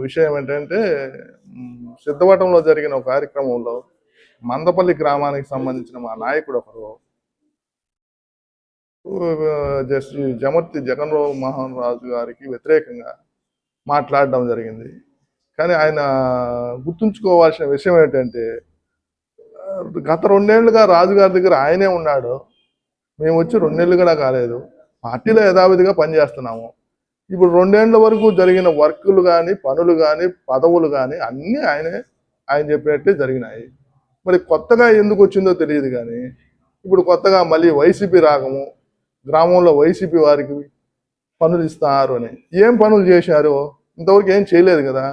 విషయం ఏంటంటే సిద్ధవటంలో జరిగిన ఒక కార్యక్రమంలో మందపల్లి గ్రామానికి సంబంధించిన మా నాయకుడు ఒకరు జస్ట్ జమర్తి జగన్మోహన్ రాజు గారికి వ్యతిరేకంగా మాట్లాడడం జరిగింది. కానీ ఆయన గుర్తుంచుకోవాల్సిన విషయం ఏంటంటే గత 2 ఏళ్లుగా రాజుగారి దగ్గర ఆయనే ఉన్నాడు. మేము వచ్చి 2 నెలలు కూడా కాలేదు. పార్టీలో యథావిధిగా పనిచేస్తున్నాము. ఇప్పుడు 2 ఏళ్ల వరకు జరిగిన వర్కులు కానీ, పనులు కానీ, పదవులు కానీ అన్నీ ఆయన చెప్పినట్టే జరిగినాయి. మరి కొత్తగా ఎందుకు వచ్చిందో తెలియదు కానీ ఇప్పుడు కొత్తగా మళ్ళీ వైసీపీ రాగము, గ్రామంలో వైసీపీ వారికి పనులు ఇస్తారు అని. ఏం పనులు చేశారో ఇంతవరకు ఏం చేయలేదు కదా.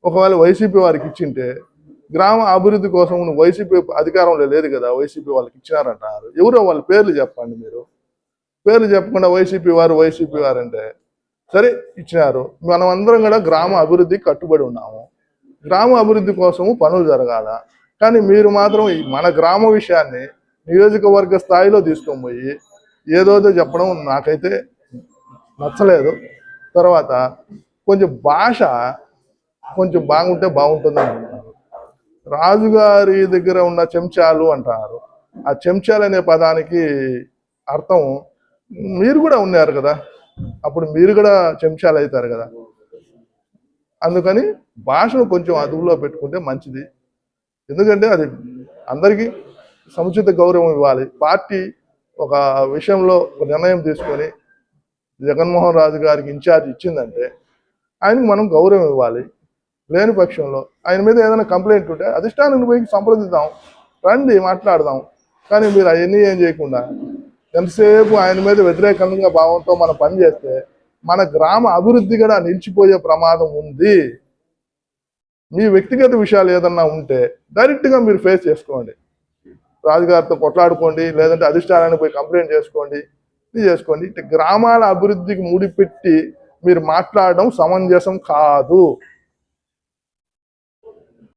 ఒకవేళ వైసీపీ వారికి ఇచ్చింటే గ్రామ అభివృద్ధి కోసం వైసీపీ అధికారంలో లేదు కదా, వైసీపీ వాళ్ళకి ఇచ్చినారంటారు. ఎవరో వాళ్ళ పేర్లు చెప్పండి. మీరు పేర్లు చెప్పకుండా వైసీపీ వారు అంటే సరే ఇచ్చినారు. మనం అందరం కూడా గ్రామ అభివృద్ధికి కట్టుబడి ఉన్నాము. గ్రామ అభివృద్ధి కోసము పనులు జరగాల. కానీ మీరు మాత్రం మన గ్రామ విషయాన్ని నియోజకవర్గ స్థాయిలో తీసుకొని పోయి ఏదోదో చెప్పడం నాకైతే నచ్చలేదు. తర్వాత కొంచెం భాష కొంచెం బాగుంటే బాగుంటుంది అనుకుంటున్నాను. రాజుగారి దగ్గర ఉన్న చెంచాలు అంటారు. ఆ చెంచాలు అనే పదానికి అర్థం మీరు కూడా ఉన్నారు కదా, అప్పుడు మీరు కూడా చెంచాలు అవుతారు కదా. అందుకని భాషను కొంచెం అదుపులో పెట్టుకుంటే మంచిది. ఎందుకంటే అది అందరికీ సముచిత గౌరవం ఇవ్వాలి. పార్టీ ఒక విషయంలో ఒక నిర్ణయం తీసుకొని జగన్మోహన్ రాజు గారికి ఇన్ఛార్జ్ ఇచ్చిందంటే ఆయనకు మనం గౌరవం ఇవ్వాలి. లేని పక్షంలో ఆయన మీద ఏదైనా కంప్లైంట్ ఉంటే అధిష్టానాన్ని పోయి సంప్రదిద్దాం, రండి మాట్లాడదాం. కానీ మీరు అవన్నీ ఏం చేయకుండా ఎంతసేపు ఆయన మీద వ్యతిరేకంగా భావంతో మనం పనిచేస్తే మన గ్రామ అభివృద్ధి కూడా నిలిచిపోయే ప్రమాదం ఉంది. మీ వ్యక్తిగత విషయాలు ఏదన్నా ఉంటే డైరెక్ట్గా మీరు ఫేస్ చేసుకోండి, రాజుగారితో కొట్లాడుకోండి, లేదంటే అధిష్టానాన్ని పోయి కంప్లైంట్ చేసుకోండి. ఇది చేసుకోండి. గ్రామాల అభివృద్ధికి ముడిపెట్టి మీరు మాట్లాడడం సమంజసం కాదు.